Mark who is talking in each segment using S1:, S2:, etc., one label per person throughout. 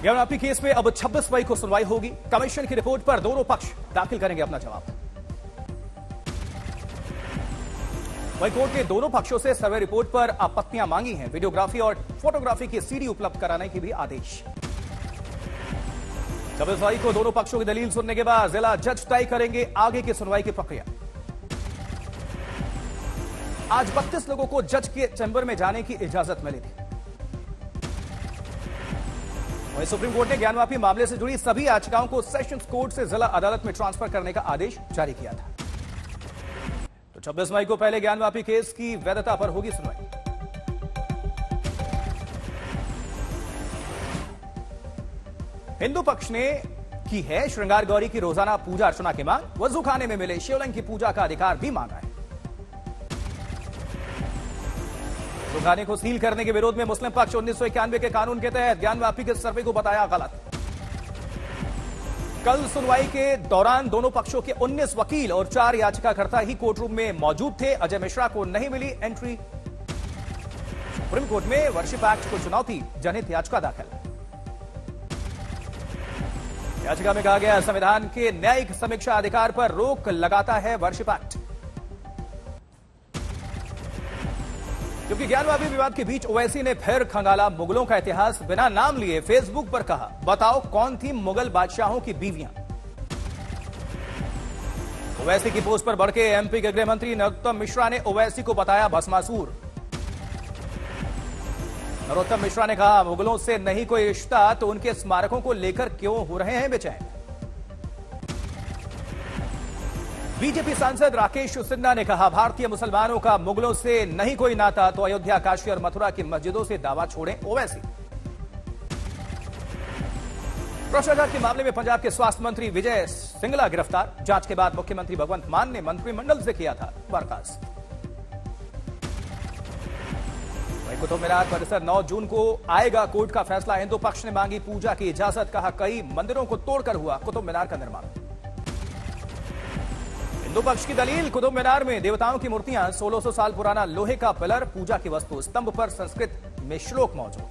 S1: Gyanvapi case में अब 26 मई को सुनवाई होगी। कमीशन की रिपोर्ट पर दोनों पक्ष दाखिल करेंगे अपना जवाब। वही कोर्ट ने दोनों पक्षों से सर्वे रिपोर्ट पर आपत्तियां मांगी हैं। वीडियोग्राफी और फोटोग्राफी की सीडी उपलब्ध कराने की भी आदेश। 26 मई को दोनों पक्षों की दलील सुनने के बाद जिला जज तय करेंगे आगे की सुनवाई की प्रक्रिया। आज 32 लोगों को जज के चैम्बर में जाने की इजाजत मिली थी। वहीं सुप्रीम कोर्ट ने ज्ञानवापी मामले से जुड़ी सभी याचिकाओं को सेशंस कोर्ट से जिला अदालत में ट्रांसफर करने का आदेश जारी किया था। तो 26 मई को पहले ज्ञानवापी केस की वैधता पर होगी सुनवाई। हिंदू पक्ष ने की है श्रृंगार गौरी की रोजाना पूजा अर्चना की मांग। वजू खाने में मिले शिवलिंग की पूजा का अधिकार भी मांगा है। खाने को सील करने के विरोध में मुस्लिम पक्ष 1991 के कानून के तहत ज्ञानवापी के सर्वे को बताया गलत। कल सुनवाई के दौरान दोनों पक्षों के 19 वकील और 4 याचिकाकर्ता ही कोर्ट रूम में मौजूद थे। अजय मिश्रा को नहीं मिली एंट्री। सुप्रीम कोर्ट में वर्शिप एक्ट को चुनौती, जनहित याचिका दाखिल। याचिका में कहा गया संविधान के न्यायिक समीक्षा अधिकार पर रोक लगाता है वर्शिप एक्ट। क्योंकि ज्ञानवापी विवाद के बीच ओवैसी ने फिर खंगाला मुगलों का इतिहास। बिना नाम लिए फेसबुक पर कहा, बताओ कौन थी मुगल बादशाहों की बीवियां। ओवैसी की पोस्ट पर भड़के एमपी के गृह मंत्री नरोत्तम मिश्रा ने ओवैसी को बताया भस्मासुर। नरोत्तम मिश्रा ने कहा, मुगलों से नहीं कोई रिश्ता तो उनके स्मारकों को लेकर क्यों हो रहे हैं बेचैन। बीजेपी सांसद राकेश सिन्हा ने कहा, भारतीय मुसलमानों का मुगलों से नहीं कोई नाता तो अयोध्या, काशी और मथुरा की मस्जिदों से दावा छोड़ें ओवैसी। भ्रष्टाचार के मामले में पंजाब के स्वास्थ्य मंत्री विजय सिंगला गिरफ्तार। जांच के बाद मुख्यमंत्री भगवंत मान ने मंत्रिमंडल से किया था बर्खास्त। कुतुब मीनार परिसर 9 जून को आएगा कोर्ट का फैसला। हिंदू पक्ष ने मांगी पूजा की इजाजत। कहा, कई मंदिरों को तोड़कर हुआ कुतुब मीनार का निर्माण। हिंदू पक्ष की दलील, कुतुब मीनार में देवताओं की मूर्तियां, 1600 साल पुराना लोहे का पिलर, पूजा की वस्तु, स्तंभ पर संस्कृत में श्लोक मौजूद।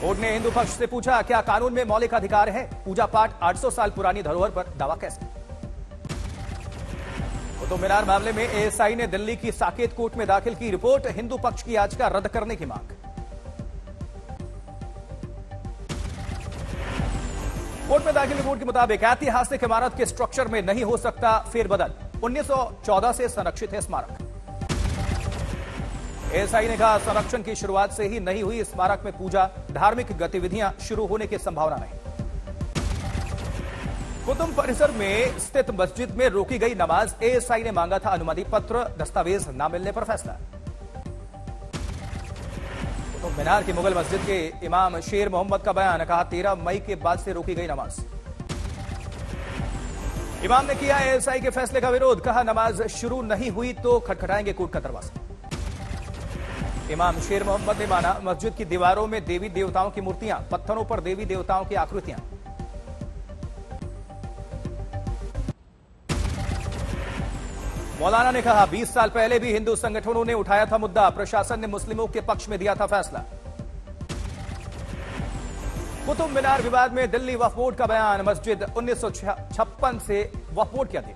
S1: कोर्ट ने हिंदू पक्ष से पूछा, क्या कानून में मौलिक अधिकार है पूजा पाठ 800 साल पुरानी धरोहर पर दावा कैसे। कुतुब मीनार मामले में एएसआई ने दिल्ली की साकेत कोर्ट में दाखिल की रिपोर्ट। हिंदू पक्ष की याचिका रद्द करने की मांग। कोर्ट में दाखिल रिपोर्ट के मुताबिक ऐतिहासिक इमारत के स्ट्रक्चर में नहीं हो सकता फेरबदल। 1914 से संरक्षित है स्मारक। एएसआई ने कहा, संरक्षण की शुरुआत से ही नहीं हुई स्मारक में पूजा, धार्मिक गतिविधियां शुरू होने की संभावना नहीं। कुतुब परिसर में स्थित मस्जिद में रोकी गई नमाज। एएसआई ने मांगा था अनुमति पत्र, दस्तावेज न मिलने पर फैसला। कुतुब मीनार की मुगल मस्जिद के इमाम शेर मोहम्मद का बयान। कहा, 13 मई के बाद से रोकी गई नमाज। इमाम ने किया एएसआई के फैसले का विरोध। कहा, नमाज शुरू नहीं हुई तो खटखटाएंगे कोर्ट का दरवाजा। इमाम शेर मोहम्मद ने माना, मस्जिद की दीवारों में देवी देवताओं की मूर्तियां, पत्थरों पर देवी देवताओं की आकृतियां। मौलाना ने कहा, 20 साल पहले भी हिंदू संगठनों ने उठाया था मुद्दा। प्रशासन ने मुस्लिमों के पक्ष में दिया था फैसला। कुतुब मीनार विवाद में दिल्ली वक्फ बोर्ड का बयान। मस्जिद 1956 से वक्फ बोर्ड के अधीन।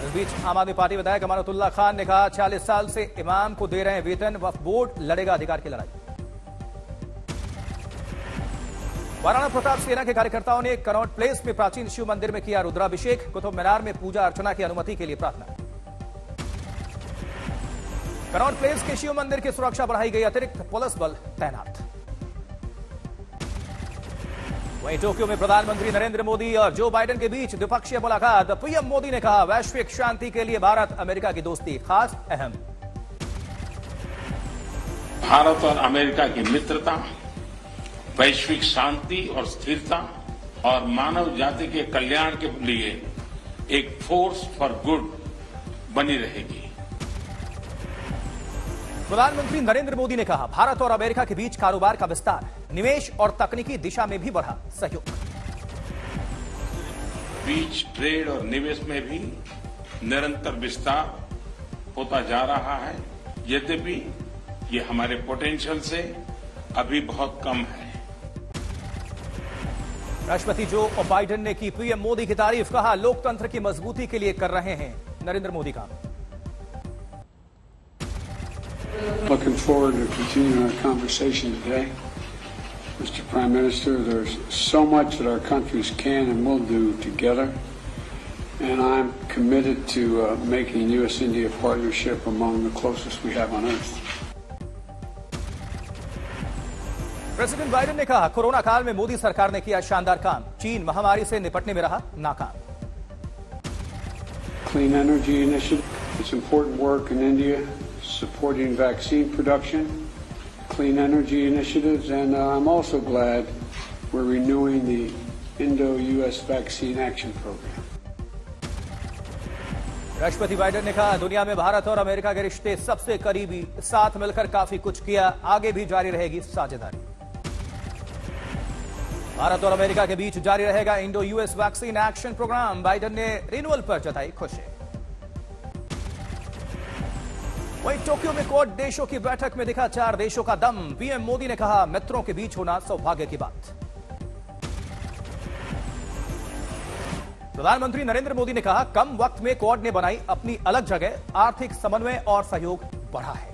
S1: इस बीच आम आदमी पार्टी विधायक अमानतुल्लाह खान ने कहा, 40 साल से इमाम को दे रहे हैं वेतन। वक्फ बोर्ड लड़ेगा अधिकार की लड़ाई। महाराणा प्रताप सेना के कार्यकर्ताओं ने कनॉट प्लेस में प्राचीन शिव मंदिर में किया रुद्राभिषेक। कुतुब मीनार में पूजा अर्चना की अनुमति के लिए प्रार्थना। कनॉट प्लेस के शिव मंदिर की सुरक्षा बढ़ाई गई, अतिरिक्त पुलिस बल तैनात। वहीं टोक्यो में प्रधानमंत्री नरेंद्र मोदी और जो बाइडेन के बीच द्विपक्षीय मुलाकात। पीएम मोदी ने कहा, वैश्विक शांति के लिए भारत अमेरिका की दोस्ती खास अहम।
S2: भारत और अमेरिका की मित्रता वैश्विक शांति और स्थिरता और मानव जाति के कल्याण के लिए एक फोर्स फॉर गुड बनी रहेगी।
S1: प्रधानमंत्री नरेंद्र मोदी ने कहा, भारत और अमेरिका के बीच कारोबार का विस्तार, निवेश और तकनीकी दिशा में भी बढ़ा सहयोग।
S2: बीच ट्रेड और निवेश में भी निरंतर विस्तार होता जा रहा है, यद्यपि ये हमारे पोटेंशियल से अभी बहुत कम है।
S1: राष्ट्रपति जो बाइडेन ने की पीएम मोदी की तारीफ, कहा लोकतंत्र की मजबूती के लिए कर रहे हैं नरेंद्र मोदी काम।
S3: Looking forward to continuing our conversation today. Mr. Prime Minister, there's so much that our countries can and will do together, and I'm committed to making U.S.-India partnership among the closest we have on earth.
S1: President Biden ने कहा corona काल में मोदी सरकार ने किया शानदार काम, चीन महामारी से निपटने में रहा नाकाम।
S3: Clean energy initiative. It's important work in India supporting vaccine production, clean energy initiatives, and I'm also glad we're renewing the Indo-US Vaccine Action Program.
S1: राष्ट्रपति बाइडेन ने कहा दुनिया में भारत और अमेरिका के रिश्ते सबसे करीबी, साथ मिलकर काफी कुछ किया, आगे भी जारी रहेगी साझेदारी। भारत और अमेरिका के बीच जारी रहेगा Indo US vaccine action programme, Biden ने रिन्यूअल पर जताई खुशी। वहीं टोक्यो में क्वाड देशों की बैठक में दिखा 4 देशों का दम, पीएम मोदी ने कहा मित्रों के बीच होना सौभाग्य की बात। प्रधानमंत्री नरेंद्र मोदी ने कहा कम वक्त में क्वाड ने बनाई अपनी अलग जगह, आर्थिक समन्वय और सहयोग बढ़ा है।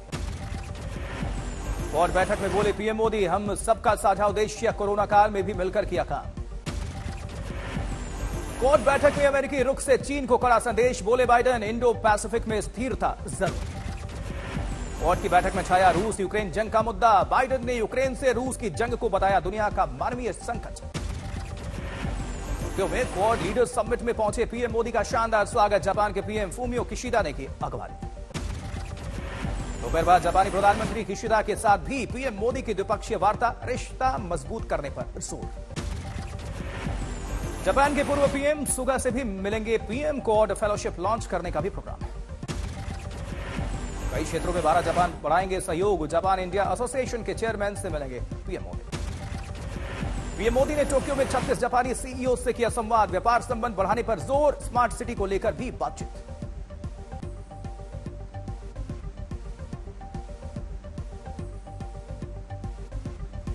S1: क्वाड बैठक में बोले पीएम मोदी हम सबका साझा उद्देश्य कोरोना काल में भी मिलकर किया काम। क्वाड बैठक में अमेरिकी रुख से चीन को कड़ा संदेश, बोले बाइडेन इंडो पैसिफिक में स्थिरता जरूर। क्वाड की बैठक में छाया रूस यूक्रेन जंग का मुद्दा, बाइडेन ने यूक्रेन से रूस की जंग को बताया दुनिया का मानवीय संकट। टोक्यो में क्वाड लीडर्स समिट में पहुंचे पीएम मोदी का शानदार स्वागत, जापान के पीएम फूमियो किशिदा ने की अगवानी। दोपहर बाद जापानी प्रधानमंत्री किशिदा के साथ भी पीएम मोदी की द्विपक्षीय वार्ता, रिश्ता मजबूत करने पर जोर। जापान के पूर्व पीएम सुगा से भी मिलेंगे पीएम, क्वाड फेलोशिप लॉन्च करने का भी प्रोग्राम है। कई क्षेत्रों में भारत जापान बढ़ाएंगे सहयोग, जापान इंडिया एसोसिएशन के चेयरमैन से मिलेंगे पीएम मोदी। पीएम मोदी ने टोक्यो में 36 जापानी सीईओ से किया संवाद, व्यापार संबंध बढ़ाने पर जोर, स्मार्ट सिटी को लेकर भी बातचीत।